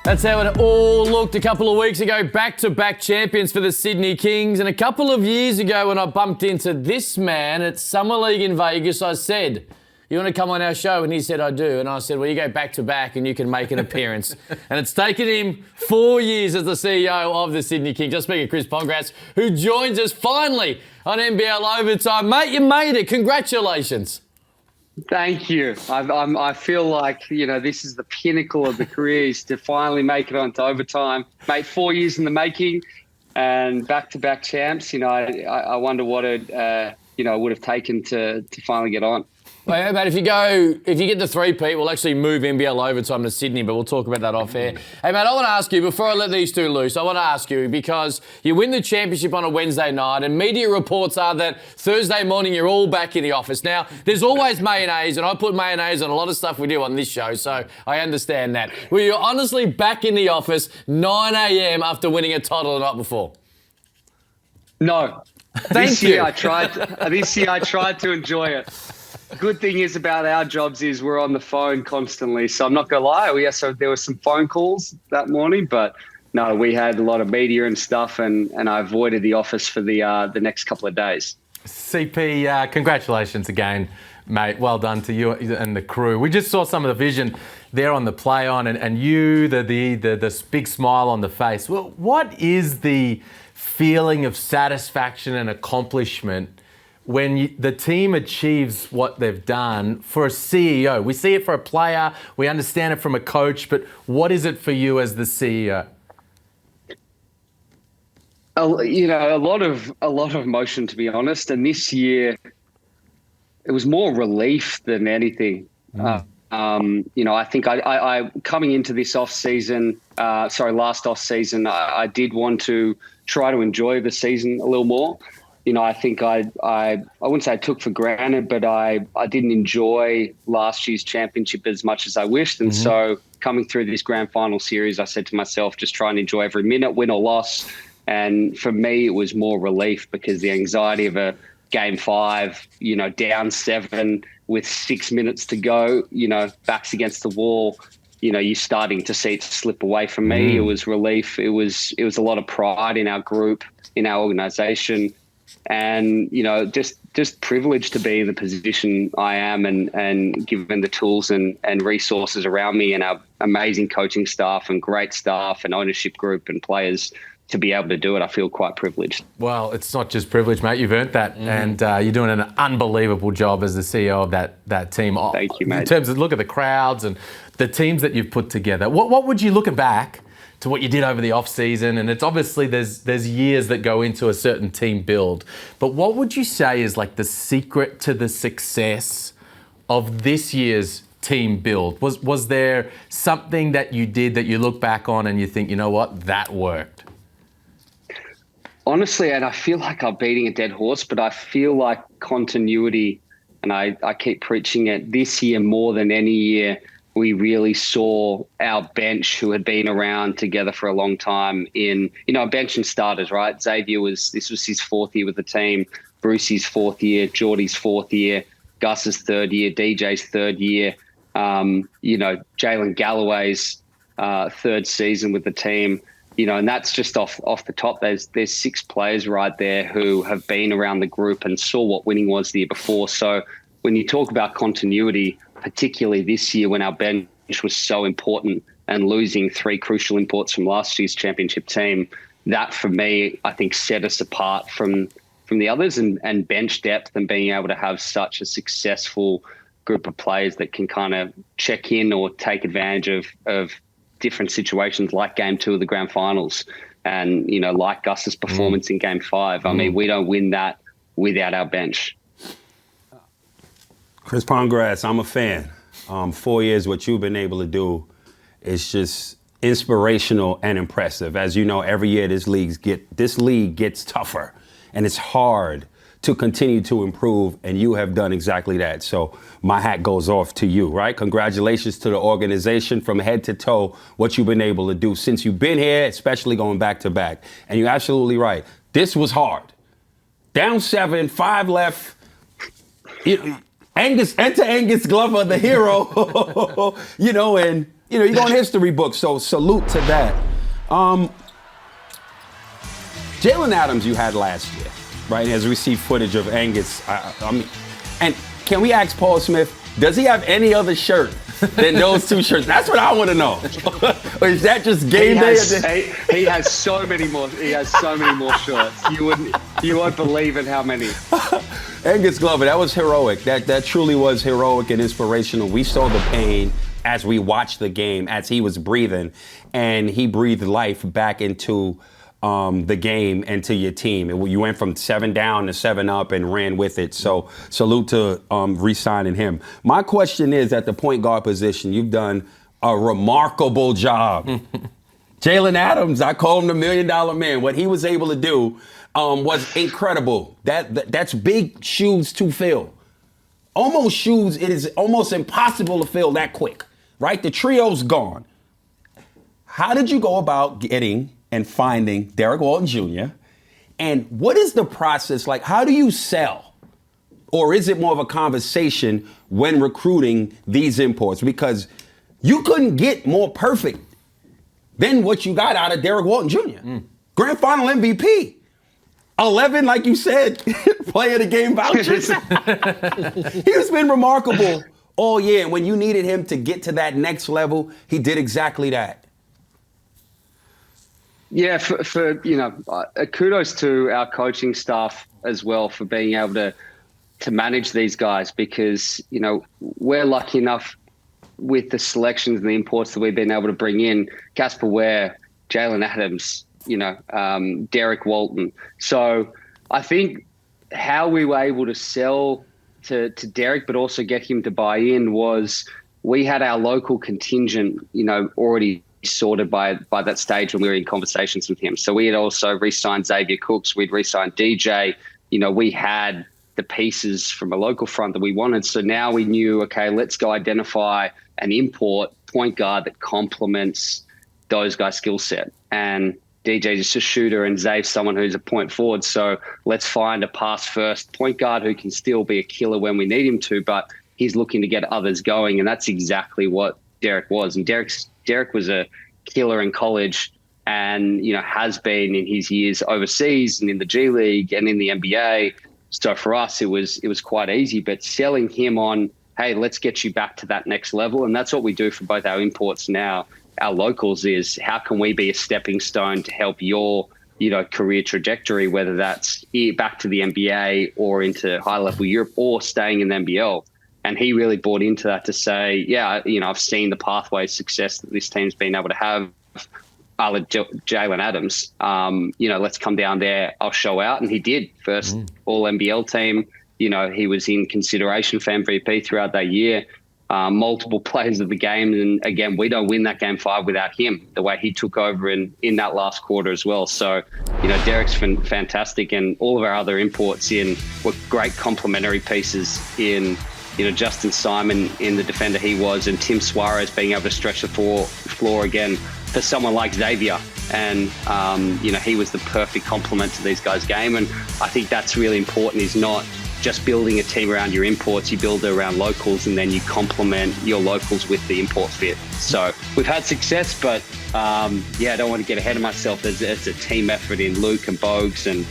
That's how it all looked a couple of weeks ago. Back-to-back champions for the Sydney Kings. And a couple of years ago when I bumped into this man at Summer League in Vegas, I said, "You want to come on our show?" And he said, "I do." And I said, "Well, you go back-to-back and you can make an appearance." And it's taken him 4 years as the CEO of the Sydney Kings. Just speaking of Chris Pongrass, who joins us finally on NBL Overtime. Mate, you made it. Congratulations. Thank you. I feel like, this is the pinnacle of the career, is to finally make it onto overtime. Mate, 4 years in the making and back-to-back champs. I wonder what it would have taken to finally get on. Well, mate, if you get the three-peat, we'll actually move NBL Overtime to Sydney, but we'll talk about that off air. Hey, mate, I want to ask you, before I let these two loose, I want to ask you, because you win the championship on a Wednesday night, and media reports are that Thursday morning you're all back in the office. Now, there's always mayonnaise, and I put mayonnaise on a lot of stuff we do on this show, so I understand that. Were you honestly back in the office 9 a.m. after winning a title the night before? No. This year I tried to enjoy it. Good thing is about our jobs is we're on the phone constantly. So I'm not going to lie. So there were some phone calls that morning, but no, we had a lot of media and stuff, and I avoided the office for the next couple of days. CP, congratulations again, mate. Well done to you and the crew. We just saw some of the vision there on the play on, and you, the big smile on the face. Well, what is the feeling of satisfaction and accomplishment when the team achieves what they've done? For a CEO, we see it for a player, we understand it from a coach, but what is it for you as the CEO? A lot of emotion, to be honest. And this year, it was more relief than anything. I think I coming into this last off season, I did want to try to enjoy the season a little more. I think I wouldn't say I took for granted, but I didn't enjoy last year's championship as much as I wished. And so coming through this grand final series, I said to myself, just try and enjoy every minute, win or loss. And for me, it was more relief, because the anxiety of a game 5, down 7 with 6 minutes to go, backs against the wall, you're starting to see it slip away from me. It was relief. It was a lot of pride in our group, in our organization. And, just privileged to be in the position I am, and given the tools and resources around me, and our amazing coaching staff and great staff and ownership group and players to be able to do it. I feel quite privileged. Well, it's not just privilege, mate. You've earned that. And you're doing an unbelievable job as the CEO of that team. Thank you, mate. In terms of look at the crowds and the teams that you've put together. What would you, looking back to what you did over the off season, and it's obviously there's years that go into a certain team build, but what would you say is like the secret to the success of this year's team build? Was there something that you did that you look back on and you think, you know what, that worked? Honestly, and I feel like I'm beating a dead horse, but I feel like continuity, and I keep preaching it, this year more than any year, we really saw our bench, who had been around together for a long time, in, bench and starters, right? Xavier this was his 4th year with the team, Brucey's 4th year, Geordie's 4th year, Gus's 3rd year, DJ's 3rd year, Jalen Galloway's 3rd season with the team, and that's just off the top. There's 6 players right there who have been around the group and saw what winning was the year before. So when you talk about continuity, particularly this year when our bench was so important and losing 3 crucial imports from last year's championship team, that for me, I think set us apart from the others, and bench depth, and being able to have such a successful group of players that can kind of check in or take advantage of different situations, like game 2 of the grand finals, and, like Gus's performance in game 5. I mean, we don't win that without our bench. Chris Pongrass, I'm a fan. 4 years, what you've been able to do is just inspirational and impressive. As you know, every year this league gets tougher, and it's hard to continue to improve, and you have done exactly that. So my hat goes off to you, right? Congratulations to the organization from head to toe, what you've been able to do since you've been here, especially going back to back. And you're absolutely right. This was hard. Down 7, 5 left. Enter Angus Glover, the hero, and you go in history books. So salute to that. Jalen Adams, you had last year, right? Has received footage of Angus. I mean, and can we ask Paul Smith? Does he have any other shirt than those two shirts? That's what I want to know. Or is that just game day? He has so many more. He has so many more shirts. You won't believe in how many. Angus Glover, that was heroic. That truly was heroic and inspirational. We saw the pain as we watched the game, as he was breathing, and he breathed life back into the game and to your team. You went from 7 down to 7 up and ran with it. So salute to re-signing him. My question is, at the point guard position, you've done a remarkable job. Jalen Adams, I call him the $1 million man. What he was able to do was incredible. That's big shoes to fill. It is almost impossible to fill that quick, right? The trio's gone. How did you go about getting and finding Derek Walton Jr.? And what is the process like? How do you sell? Or is it more of a conversation when recruiting these imports? Because you couldn't get more perfect than what you got out of Derek Walton Jr. Grand Final MVP. 11, like you said, player of the game vouchers. He has been remarkable all year. And when you needed him to get to that next level, he did exactly that. Yeah, for kudos to our coaching staff as well for being able to manage these guys, because, we're lucky enough with the selections and the imports that we've been able to bring in, Casper Ware, Jalen Adams, Derek Walton. So I think how we were able to sell to Derek, but also get him to buy in, was we had our local contingent, already sorted by that stage when we were in conversations with him. So we had also re-signed Xavier Cooks, we'd re-signed DJ. We had the pieces from a local front that we wanted. So now we knew, okay, let's go identify an import point guard that complements those guys' skill set. And DJ is just a shooter and Zave's someone who's a point forward. So let's find a pass first point guard who can still be a killer when we need him to, but he's looking to get others going. And that's exactly what Derek was. And Derek was a killer in college and, has been in his years overseas and in the G League and in the NBA. So for us, it was quite easy, but selling him on, hey, let's get you back to that next level. And that's what we do for both our imports now, our locals, is how can we be a stepping stone to help your, career trajectory, whether that's back to the NBA or into high level Europe or staying in the NBL. And he really bought into that to say, yeah, I've seen the pathway success that this team's been able to have. Jalen Adams, let's come down there. I'll show out. And he did. First all NBL team. He was in consideration for MVP throughout that year. Multiple players of the game. And again, we don't win that game 5 without him, the way he took over in that last quarter as well. So, Derek's fantastic. And all of our other imports were great complementary pieces in, Justin Simon in the defender he was, and Tim Suarez being able to stretch the floor again for someone like Xavier. And, he was the perfect complement to these guys' game. And I think that's really important, is not just building a team around your imports. You build it around locals, and then you complement your locals with the import fit. So we've had success, but I don't want to get ahead of myself. It's a team effort in Luke and Bogues and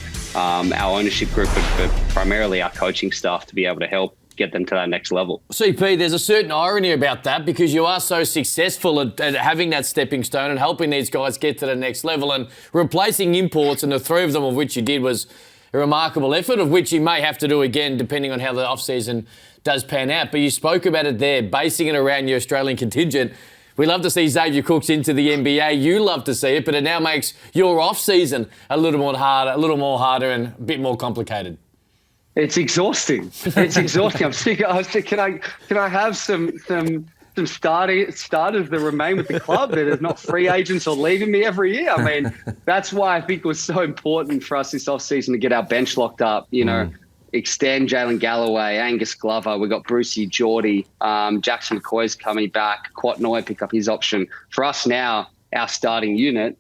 our ownership group, but primarily our coaching staff to be able to help get them to that next level. CP, there's a certain irony about that, because you are so successful at having that stepping stone and helping these guys get to the next level, and replacing imports, and the 3 of them of which you did was a remarkable effort, of which you may have to do again depending on how the off-season does pan out. But you spoke about it there, basing it around your Australian contingent. We love to see Xavier Cooks into the NBA. You love to see it, but it now makes your off-season a little more harder and a bit more complicated. It's exhausting. It's exhausting. I was thinking, can I have some starters that remain with the club that are not free agents or leaving me every year? I mean, that's why I think it was so important for us this offseason to get our bench locked up, extend Jalen Galloway, Angus Glover. We've got Brucey, Geordie, Jackson McCoy's coming back, Quatnoy pick up his option. For us now, our starting unit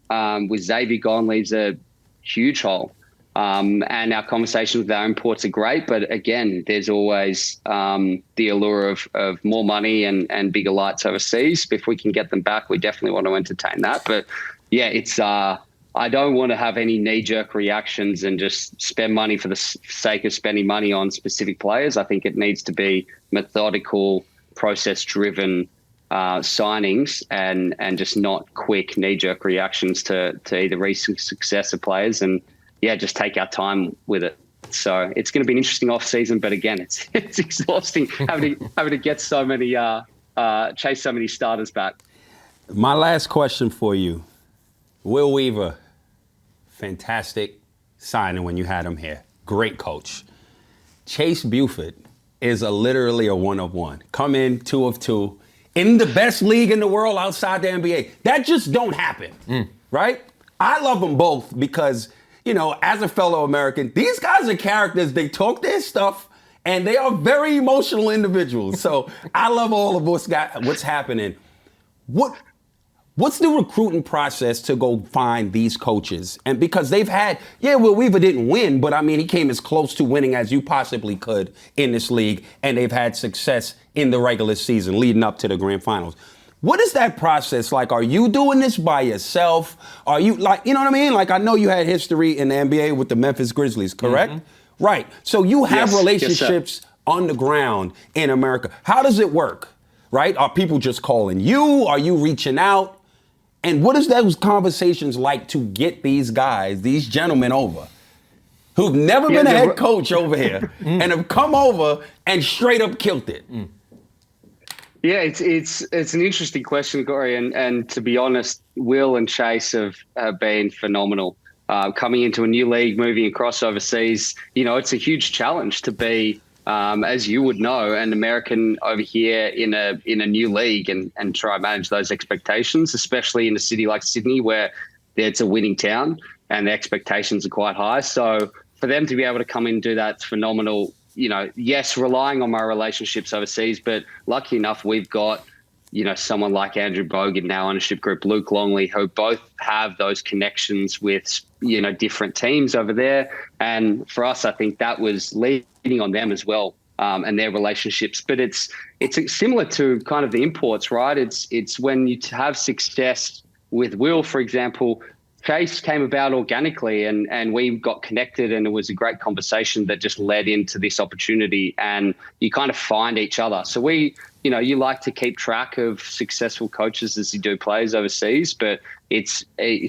with Xavier gone leaves a huge hole. And our conversations with our imports are great, but again, there's always the allure of more money and bigger lights overseas. If we can get them back, we definitely want to entertain that. But yeah, it's I don't want to have any knee-jerk reactions and just spend money for the sake of spending money on specific players. I think it needs to be methodical, process-driven signings and just not quick knee-jerk reactions to either recent success of players and just take our time with it. So it's going to be an interesting off season, but again, it's exhausting having to get so many chase so many starters back. My last question for you, Will Weaver, fantastic signing when you had him here, great coach. Chase Buford is literally a 1 of 1. Come in 2 of 2 in the best league in the world outside the NBA. That just don't happen, right? I love them both because, as a fellow American, these guys are characters. They talk their stuff, and they are very emotional individuals. So I love all of what's happening. What's the recruiting process to go find these coaches? And because they've had, Will Weaver didn't win, but he came as close to winning as you possibly could in this league, and they've had success in the regular season leading up to the grand finals. What is that process like? Are you doing this by yourself? Are you you know what I mean? I know you had history in the NBA with the Memphis Grizzlies, correct? Mm-hmm. Right. So you have relationships on the ground in America. How does it work? Right? Are people just calling you? Are you reaching out? And what is those conversations like to get these guys, these gentlemen over, who've never been a head coach over here and have come over and straight up killed it? Yeah, it's an interesting question, Corey. And to be honest, Will and Chase have been phenomenal. Coming into a new league, moving across overseas, it's a huge challenge to be, as you would know, an American over here in a new league and try and manage those expectations, especially in a city like Sydney where it's a winning town and the expectations are quite high. So for them to be able to come in and do that, it's phenomenal. Yes, relying on my relationships overseas, but lucky enough, we've got, someone like Andrew Bogut in our ownership group, Luke Longley, who both have those connections with, different teams over there. And for us, I think that was leading on them as well, and their relationships. But it's similar to kind of the imports, right? It's when you have success with Will, for example. Chase came about organically and we got connected, and it was a great conversation that just led into this opportunity, and you kind of find each other. So you like to keep track of successful coaches as you do players overseas, but it's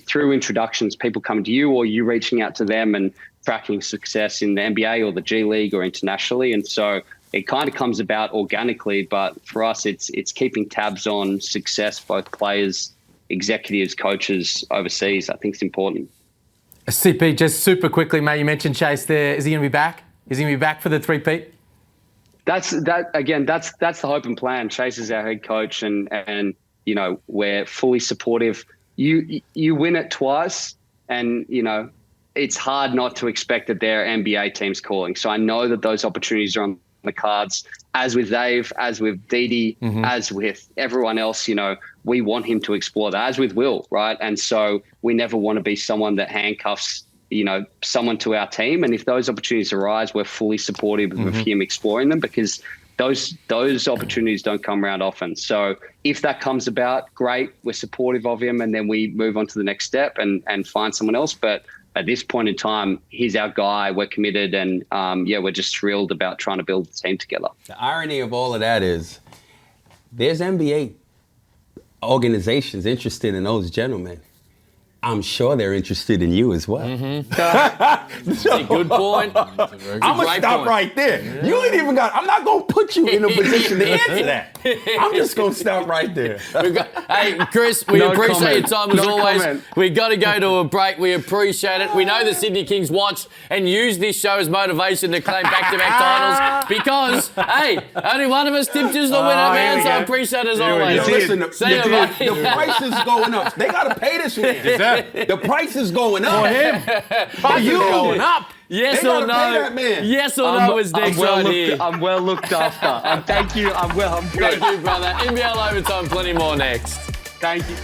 through introductions, people coming to you or you reaching out to them and tracking success in the NBA or the G League or internationally. And so it kind of comes about organically, but for us, it's keeping tabs on success, both players, executives, coaches overseas. I think it's important. CP, just super quickly, mate, you mentioned Chase there. Is he going to be back? Is he going to be back for the three-peat? That's the hope and plan. Chase is our head coach, and we're fully supportive. You win it twice, and it's hard not to expect that their NBA team's calling. So I know that those opportunities are on the cards, as with Dave, as with Didi, as with everyone else. We want him to explore that, as with Will, right? And so we never want to be someone that handcuffs, someone to our team. And if those opportunities arise, we're fully supportive of him exploring them, because those opportunities don't come around often. So if that comes about, great, we're supportive of him, and then we move on to the next step and find someone else. But at this point in time, he's our guy. We're committed, and we're just thrilled about trying to build the team together. The irony of all of that is there's NBA organizations interested in those gentlemen. I'm sure they're interested in you as well. That's a good point. I'm going to stop right there. Yeah. You ain't even I'm not going to put you in a position to answer that. I'm just going to stop right there. Hey, Chris, we appreciate your time as always. Comment. We got to go to a break. We appreciate it. We know the Sydney Kings watch and use this show as motivation to claim back-to-back titles because, hey, only one of us tipped is the winner, man, so I appreciate it as always. Listen, the price is going up. They got to pay this man. The price is going up. For him. Price is going up. Yes they or no? Pay that man. Yes or no is next right here. I'm well looked after. And thank you. I'm good. Thank you, brother. NBL Overtime, plenty more next. Thank you.